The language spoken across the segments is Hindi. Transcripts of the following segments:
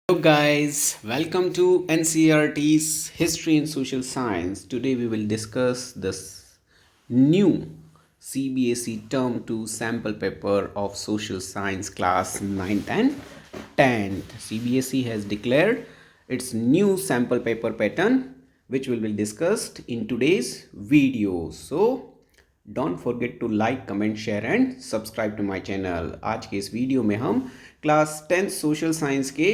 Hello guys, welcome to NCRT's History and Social Science. Today we will discuss this new CBSE Term 2 sample paper of Social Science class 9th and 10th. CBSE has declared its new sample paper pattern which will be discussed in today's video. So don't forget to like comment share and subscribe to my channel. आज के इस वीडियो में हम क्लास 10 सोशल साइंस के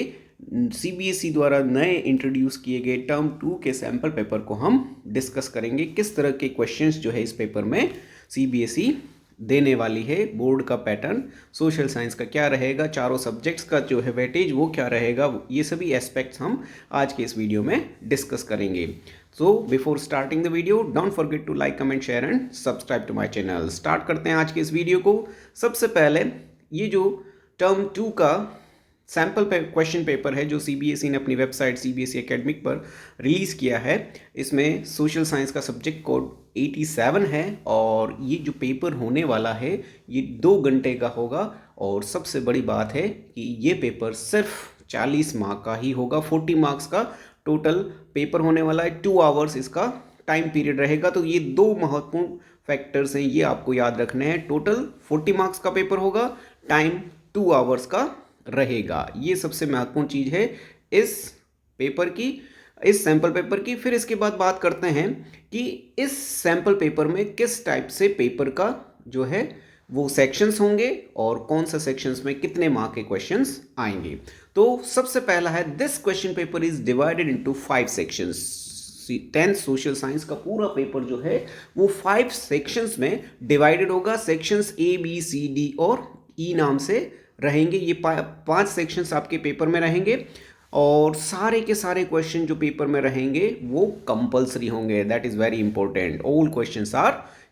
सीबीएसई द्वारा नए इंट्रोड्यूस किए गए टर्म 2 के सैम्पल पेपर को हम डिस्कस करेंगे। किस तरह के क्वेश्चंस जो है इस पेपर में सीबीएसई देने वाली है, बोर्ड का पैटर्न सोशल साइंस का क्या रहेगा, चारों सब्जेक्ट्स का जो है वेटेज वो क्या रहेगा, ये सभी एस्पेक्ट्स हम आज के इस वीडियो में डिस्कस करेंगे। So before starting the video don't forget to like comment share and subscribe to my channel. Start करते हैं आज के इस वीडियो को। सबसे पहले ये जो टर्म 2 का सैम्पल क्वेश्चन पेपर है जो सीबीएसई ने अपनी वेबसाइट सीबीएसई एकेडमिक पर रिलीज़ किया है, इसमें सोशल साइंस का सब्जेक्ट कोड 87 है और ये जो पेपर होने वाला है ये 2 घंटे का होगा। और सबसे बड़ी बात है कि ये पेपर सिर्फ 40 मार्क का ही होगा। 40 मार्क्स का टोटल पेपर होने वाला है। 2 आवर्स इसका टाइम पीरियड रहेगा। तो ये 2 महत्वपूर्ण फैक्टर्स हैं, ये आपको याद रखने हैं। टोटल 40 मार्क्स का पेपर होगा, टाइम 2 आवर्स का रहेगा। ये सबसे महत्वपूर्ण चीज़ है इस पेपर की, इस सैम्पल पेपर की। फिर इसके बाद बात करते हैं कि इस सैम्पल पेपर में किस टाइप से पेपर का जो है वो सेक्शंस होंगे और कौन सा सेक्शंस में कितने मार्क के क्वेश्चंस आएंगे। तो सबसे पहला है, this question paper is divided into 5 sections. 10th social science का पूरा पेपर जो है वो 5 सेक्शंस में डिवाइडेड होगा। Sections A, B, C, D और E नाम से रहेंगे। ये 5 सेक्शंस आपके पेपर में रहेंगे और सारे के सारे क्वेश्चन जो पेपर में रहेंगे वो कंपलसरी होंगे। That is very important, all questions are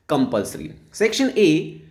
compulsory. Section A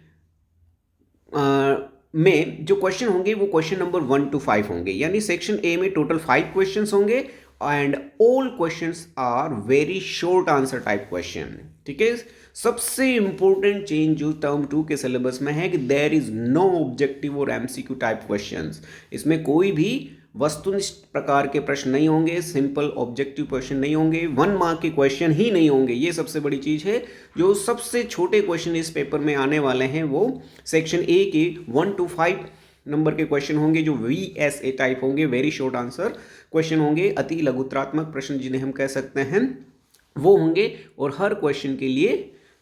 में जो क्वेश्चन होंगे वो क्वेश्चन नंबर 1 to 5 होंगे। यानी सेक्शन ए में टोटल 5 क्वेश्चंस होंगे and all questions are very short answer type question. ठीक है। सबसे इंपॉर्टेंट चेंज जो टर्म 2 के सिलेबस में है कि देयर इज नो ऑब्जेक्टिव और एमसीक्यू टाइप क्वेश्चंस। इसमें कोई भी वस्तुनिष्ठ प्रकार के प्रश्न नहीं होंगे, सिंपल ऑब्जेक्टिव क्वेश्चन नहीं होंगे, 1 मार्क के क्वेश्चन ही नहीं होंगे। ये सबसे बड़ी चीज़ है। जो सबसे छोटे क्वेश्चन इस पेपर में आने वाले हैं वो सेक्शन ए के 1 to 5 नंबर के क्वेश्चन होंगे जो VSA टाइप होंगे, वेरी शॉर्ट आंसर क्वेश्चन होंगे। अति लघुत्रात्मक प्रश्न जिन्हें हम कह सकते हैं वो होंगे और हर क्वेश्चन के लिए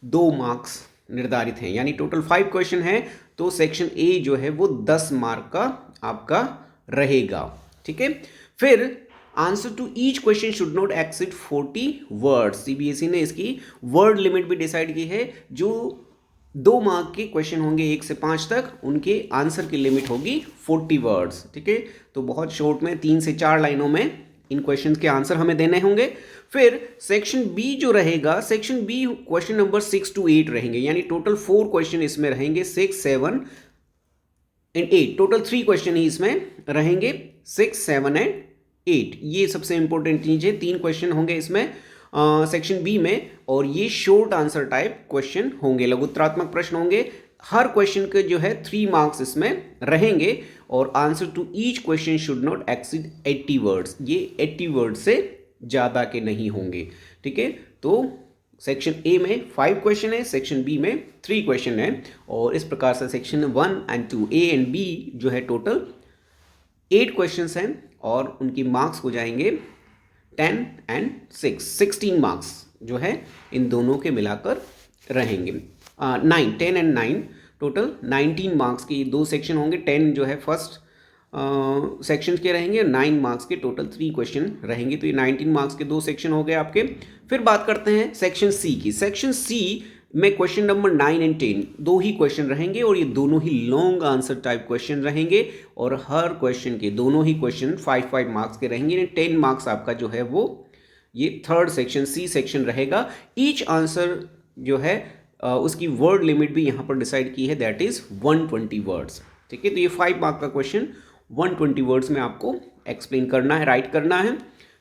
2 मार्क्स निर्धारित हैं। यानी टोटल 5 क्वेश्चन है तो सेक्शन ए जो है वो 10 मार्क का आपका रहेगा। ठीक है। फिर answer to each question should not exceed 40 words. CBSE ने इसकी वर्ड लिमिट भी डिसाइड की है। जो 2 मार्क के क्वेश्चन होंगे 1 से 5 तक, उनके आंसर की लिमिट होगी 40 वर्ड्स। ठीक है। तो बहुत शॉर्ट में 3 से 4 लाइनों में इन क्वेश्चन के आंसर हमें देने होंगे। फिर सेक्शन बी जो रहेगा, section B question number 6 to 8 रहेंगे। यानी टोटल 4 क्वेश्चन इसमें रहेंगे, 6, 7 एंड 8। टोटल 3 क्वेश्चन ही इसमें रहेंगे, 6, 7 एंड 8। ये सबसे इंपॉर्टेंट चीज़ है। 3 क्वेश्चन होंगे इसमें सेक्शन बी में और ये शॉर्ट आंसर टाइप क्वेश्चन होंगे, लघुत्रात्मक प्रश्न होंगे। हर क्वेश्चन के जो है 3 मार्क्स इसमें रहेंगे और answer to each question should not exceed 80 words. ये 80 वर्ड से ज़्यादा के नहीं होंगे। ठीक है। तो सेक्शन ए में 5 क्वेश्चन है, सेक्शन बी में 3 क्वेश्चन है और इस प्रकार से section 1 and 2 A and B जो है टोटल 8 क्वेश्चंस हैं और उनकी मार्क्स हो जाएंगे 10 and 6, 16 मार्क्स जो है इन दोनों के मिलाकर रहेंगे। 9, 10 and 9 टोटल 19 मार्क्स के 2 सेक्शन होंगे। 10 जो है फर्स्ट सेक्शन के रहेंगे, 9 मार्क्स के टोटल 3 क्वेश्चन रहेंगे। तो ये 19 मार्क्स के 2 सेक्शन हो गए आपके। फिर बात करते हैं सेक्शन सी की। सेक्शन सी में question number 9 and 10 2 he question रहेंगे और ये दोनों ही लॉन्ग आंसर टाइप क्वेश्चन रहेंगे और हर क्वेश्चन के दोनों ही क्वेश्चन 5-5 मार्क्स के रहेंगे। 10 मार्क्स आपका जो है वो ये थर्ड सेक्शन सी सेक्शन रहेगा। ईच आंसर जो है उसकी वर्ड लिमिट भी यहाँ पर डिसाइड की है, दैट इज 120 वर्ड्स। ठीक है। तो ये 5 मार्क का क्वेश्चन 120 वर्ड्स में आपको एक्सप्लेन करना है, राइट करना है।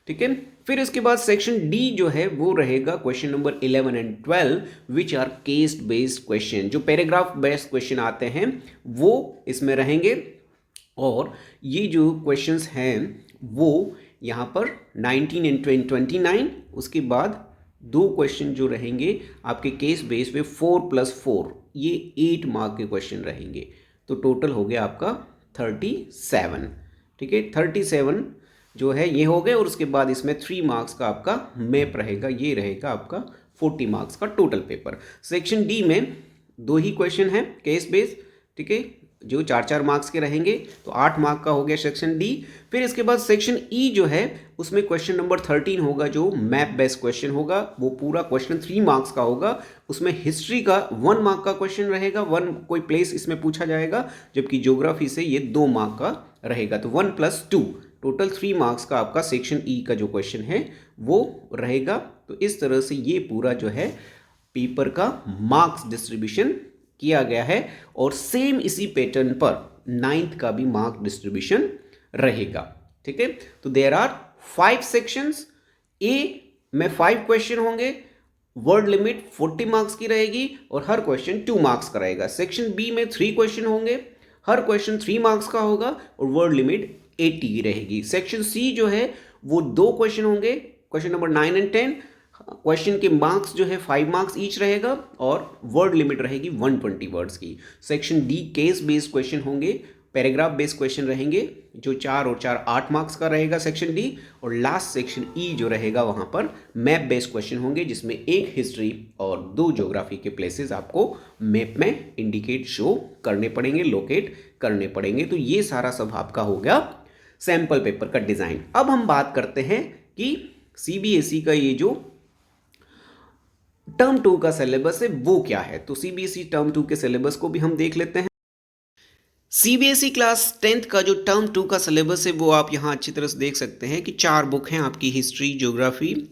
ठीक है। फिर इसके बाद सेक्शन डी जो है वो रहेगा question number 11 and 12 which are case based question. जो पैराग्राफ बेस्ड क्वेश्चन आते हैं वो इसमें रहेंगे और ये जो क्वेश्चंस हैं वो यहाँ पर 19 एंड 29, उसके बाद दो क्वेश्चन जो रहेंगे आपके केस बेस पे 4+4, ये 8 मार्क के क्वेश्चन रहेंगे। तो टोटल हो गया आपका 37। ठीक है, 37 जो है ये हो गए, और उसके बाद इसमें 3 मार्क्स का आपका मैप रहेगा, ये रहेगा आपका 40 मार्क्स का टोटल पेपर। सेक्शन डी में दो ही क्वेश्चन है केस बेस, ठीक है, जो 4-4 मार्क्स के रहेंगे, तो 8 मार्क का हो गया सेक्शन डी। फिर इसके बाद सेक्शन ई जो है उसमें क्वेश्चन नंबर 13 होगा, जो मैप बेस्ड क्वेश्चन होगा, वो पूरा क्वेश्चन 3 मार्क्स का होगा। उसमें हिस्ट्री का 1 मार्क का क्वेश्चन रहेगा, 1 कोई प्लेस इसमें पूछा जाएगा, जबकि ज्योग्राफी से ये 2 मार्क का रहेगा, तो 1+2 टोटल 3 मार्क्स का आपका सेक्शन ई का जो क्वेश्चन है वो रहेगा। तो इस तरह से ये पूरा जो है पेपर का मार्क्स डिस्ट्रीब्यूशन किया गया है, और सेम इसी पैटर्न पर 9th का भी मार्क डिस्ट्रीब्यूशन रहेगा। ठीक है, तो देयर आर 5 सेक्शंस। ए में 5 क्वेश्चन होंगे, वर्ड लिमिट 40 मार्क्स की रहेगी, और हर क्वेश्चन 2 मार्क्स का रहेगा। सेक्शन बी में 3 क्वेश्चन होंगे, हर क्वेश्चन 3 मार्क्स का होगा, और वर्ड लिमिट 80 की रहेगी। सेक्शन सी जो है वो 2 क्वेश्चन होंगे, क्वेश्चन नंबर 9 एंड 10, क्वेश्चन के मार्क्स जो है 5 मार्क्स ईच रहेगा, और वर्ड लिमिट रहेगी 120 वर्ड्स की। Section D case based question होंगे, पैराग्राफ बेस्ड क्वेश्चन रहेंगे, जो 4 और 4 8 मार्क्स का रहेगा सेक्शन डी। और लास्ट सेक्शन ई जो रहेगा वहाँ पर मैप बेस्ड क्वेश्चन होंगे, जिसमें एक हिस्ट्री और 2 ज्योग्राफी के प्लेसेस आपको मैप में इंडिकेट शो करने पड़ेंगे, लोकेट करने पड़ेंगे। तो ये सारा सब आपका हो गया सैम्पल पेपर का डिज़ाइन। अब हम बात करते हैं कि सीबीएसई का ये जो टर्म 2 का सिलेबस है वो क्या है। तो सीबीएसई टर्म 2 के सिलेबस को भी हम देख लेते हैं। सीबीएसई क्लास 10th का जो टर्म 2 का सिलेबस है वो आप यहाँ अच्छी तरह से देख सकते हैं कि 4 बुक हैं आपकी, हिस्ट्री, ज्योग्राफी,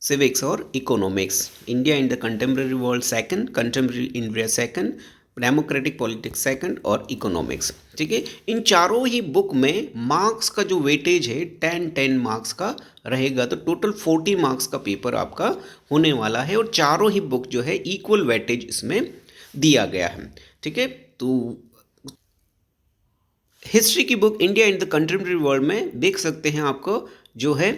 सिविक्स और economics. India in the contemporary world second, contemporary India second, democratic politics second और इकोनॉमिक्स। ठीक है, इन चारों ही बुक में मार्क्स का जो वेटेज है 10-10 मार्क्स का रहेगा, तो टोटल 40 मार्क्स का पेपर आपका होने वाला है, और चारों ही बुक जो है इक्वल वेटेज इसमें दिया गया है। ठीक है, तो हिस्ट्री की book India in the contemporary world में देख सकते हैं आपको जो है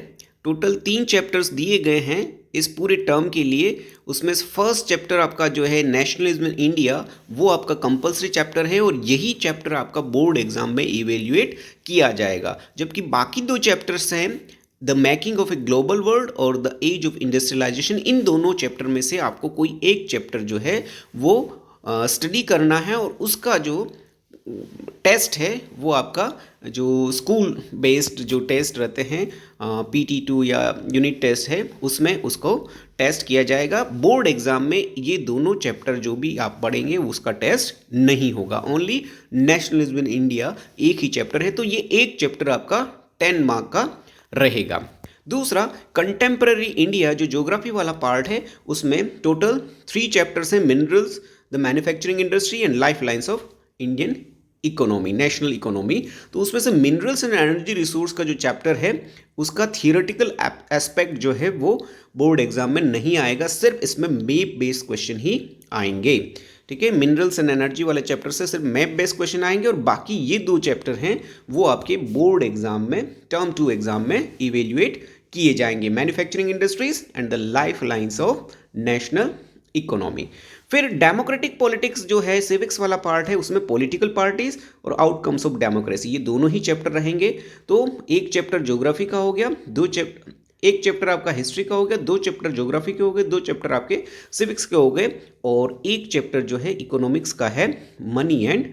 टोटल 3 चैप्टर्स दिए गए हैं इस पूरे टर्म के लिए। उसमें फर्स्ट चैप्टर आपका जो है नेशनलिज्म इन इंडिया, वो आपका कंपलसरी चैप्टर है, और यही चैप्टर आपका बोर्ड एग्जाम में इवेल्युएट किया जाएगा। जबकि बाकी 2 चैप्टर्स हैं the making of a global world और द एज ऑफ इंडस्ट्रियलाइजेशन। इन दोनों चैप्टर में से आपको कोई एक चैप्टर जो है वो स्टडी करना है, और उसका जो टेस्ट है वो आपका जो स्कूल बेस्ड जो टेस्ट रहते हैं PT2 या यूनिट टेस्ट है, उसमें उसको टेस्ट किया जाएगा। बोर्ड एग्जाम में ये दोनों चैप्टर जो भी आप पढ़ेंगे उसका टेस्ट नहीं होगा, ओनली नेशनलिज्म इन इंडिया एक ही चैप्टर है, तो ये एक चैप्टर आपका 10 मार्क का रहेगा। दूसरा कंटेम्प्रेरी इंडिया जो ज्योग्राफी वाला पार्ट है, उसमें टोटल 3 चैप्टर्स हैं, minerals, the manufacturing industry and life lines of Indian economy, national economy. तो उसमें से मिनरल्स एंड एनर्जी रिसोर्स का जो चैप्टर है उसका थियोरेटिकल एस्पेक्ट जो है वो बोर्ड एग्जाम में नहीं आएगा, सिर्फ इसमें मैप बेस्ड क्वेश्चन ही आएंगे। ठीक है, मिनरल्स एंड एनर्जी वाले चैप्टर से सिर्फ मैप बेस्ड क्वेश्चन आएंगे, और बाकी ये 2 चैप्टर हैं वो आपके बोर्ड एग्जाम में टर्म 2 एग्जाम में इवेल्युएट किए जाएंगे, manufacturing industries and the life lines of national economy. फिर डेमोक्रेटिक पॉलिटिक्स जो है सिविक्स वाला पार्ट है, उसमें पॉलिटिकल पार्टीज और आउटकम्स ऑफ डेमोक्रेसी, ये दोनों ही चैप्टर रहेंगे। तो एक चैप्टर ज्योग्राफी का हो गया, एक चैप्टर आपका हिस्ट्री का हो गया, 2 चैप्टर ज्योग्राफी के हो गए, 2 चैप्टर आपके सिविक्स के हो गए, और एक चैप्टर जो है इकोनॉमिक्स का है मनी एंड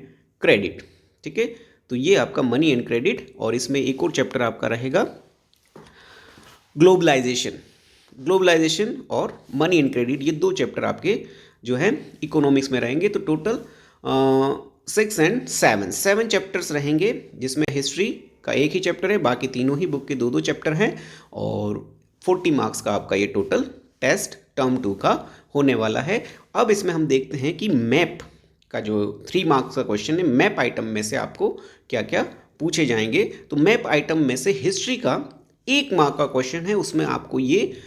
क्रेडिट। ठीक है, तो ये आपका मनी एंड क्रेडिट, और इसमें एक और चैप्टर आपका रहेगा ग्लोबलाइजेशन और मनी एंड क्रेडिट। ये 2 चैप्टर आपके जो है इकोनॉमिक्स में रहेंगे। तो टोटल 6 and 7 चैप्टर्स रहेंगे, जिसमें हिस्ट्री का एक ही चैप्टर है, बाकी तीनों ही बुक के 2-2 चैप्टर हैं, और 40 मार्क्स का आपका ये टोटल टेस्ट टर्म 2 का होने वाला है। अब इसमें हम देखते हैं कि मैप का जो 3 मार्क्स का क्वेश्चन है, मैप आइटम में से आपको क्या क्या पूछे जाएंगे। तो मैप आइटम में से हिस्ट्री का 1 मार्क का क्वेश्चन है, उसमें आपको ये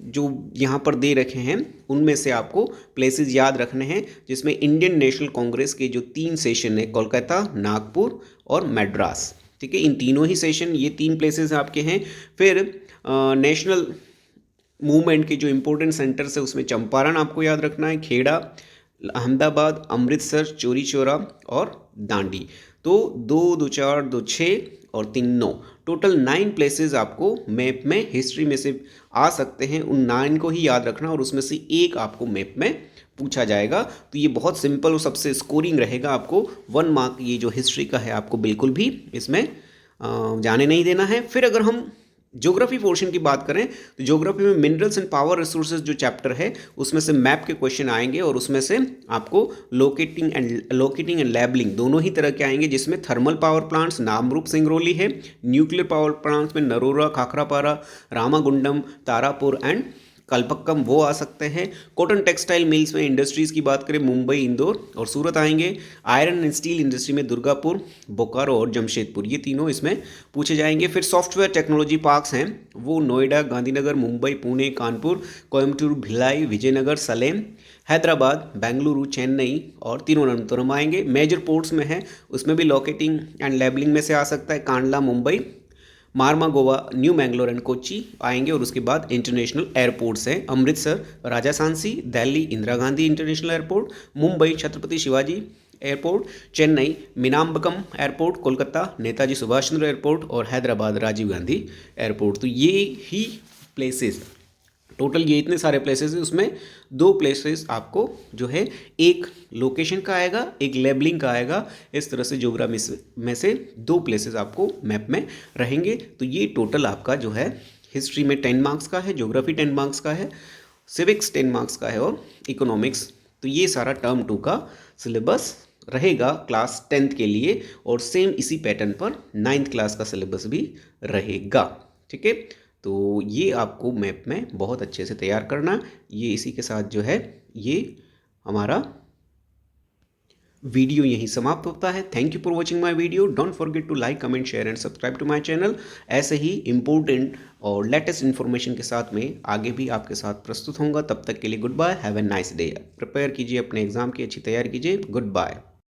जो यहाँ पर दे रखे हैं उनमें से आपको प्लेसेस याद रखने हैं, जिसमें इंडियन नेशनल कांग्रेस के जो 3 सेशन है, कोलकाता, नागपुर और मद्रास, ठीक है, इन तीनों ही सेशन, ये 3 प्लेसेस आपके हैं। फिर नेशनल मूवमेंट के जो इंपॉर्टेंट सेंटर्स है उसमें चंपारण आपको याद रखना है, खेड़ा, अहमदाबाद, अमृतसर, चौरी चौरा और दांडी। तो 2 2 4 2 6 और 3 9, टोटल 9 प्लेसेस आपको मैप में हिस्ट्री में से आ सकते हैं। उन 9 को ही याद रखना और उसमें से एक आपको मैप में पूछा जाएगा। तो ये बहुत सिंपल और सबसे स्कोरिंग रहेगा। आपको 1 मार्क ये जो हिस्ट्री का है आपको बिल्कुल भी इसमें जाने नहीं देना है। फिर अगर हम ज्योग्राफी पोर्शन की बात करें तो ज्योग्राफी में मिनरल्स एंड पावर रिसोर्सेज जो चैप्टर है उसमें से मैप के क्वेश्चन आएंगे और उसमें से आपको लोकेटिंग एंड लेबलिंग दोनों ही तरह के आएंगे, जिसमें thermal power plants Namrup Singrauli है, न्यूक्लियर पावर प्लांट्स में नरोरा, खाखरापारा, रामागुंडम, तारापुर एंड कल्पक्कम वो आ सकते हैं। कॉटन टेक्सटाइल मिल्स में इंडस्ट्रीज़ की बात करें मुंबई, इंदौर और सूरत आएंगे। आयरन एंड स्टील इंडस्ट्री में दुर्गापुर, बोकारो और जमशेदपुर, ये तीनों इसमें पूछे जाएंगे। फिर सॉफ्टवेयर टेक्नोलॉजी पार्क्स हैं वो नोएडा, गांधीनगर, मुंबई, पुणे, कानपुर, कोयम्बटूर, भिलाई, विजयनगर, सलेम, हैदराबाद, बेंगलुरु, चेन्नई और तिरुवनंतपुरम आएंगे। मेजर पोर्ट्स में है उसमें भी लोकेटिंग एंड लेबलिंग में से आ सकता है Kandla Mumbai, Mormugao, new Mangalore and Kochi आएंगे। और उसके बाद इंटरनेशनल एयरपोर्ट्स हैं Amritsar, Rajasansi, Delhi Indira Gandhi international airport, Mumbai Chhatrapati Shivaji airport, Chennai Meenambakkam airport, Kolkata Netaji Subhash Chandra airport और हैदराबाद राजीव गांधी एयरपोर्ट। तो ये ही प्लेसेस, टोटल ये इतने सारे प्लेसेस हैं, उसमें 2 प्लेसेस आपको जो है एक लोकेशन का आएगा, एक लेबलिंग का आएगा। इस तरह से ज्योग्राफी में से 2 प्लेसेस आपको मैप में रहेंगे। तो ये टोटल आपका जो है हिस्ट्री में 10 मार्क्स का है, ज्योग्राफी 10 मार्क्स का है, सिविक्स 10 मार्क्स का है और इकोनॉमिक्स। तो ये सारा टर्म 2 का सिलेबस रहेगा क्लास 10th के लिए और सेम इसी पैटर्न पर 9th क्लास का सिलेबस भी रहेगा। ठीक है, तो ये आपको मैप में बहुत अच्छे से तैयार करना। ये इसी के साथ जो है ये हमारा वीडियो यहीं समाप्त होता है। Thank you for watching my video. Don't forget to like, comment, share and subscribe to my channel. ऐसे ही इंपॉर्टेंट और लेटेस्ट इन्फॉर्मेशन के साथ में आगे भी आपके साथ प्रस्तुत होऊंगा। तब तक के लिए goodbye, have a nice day. Prepare कीजिए अपने एग्जाम की, अच्छी तैयारी कीजिए। Good bye.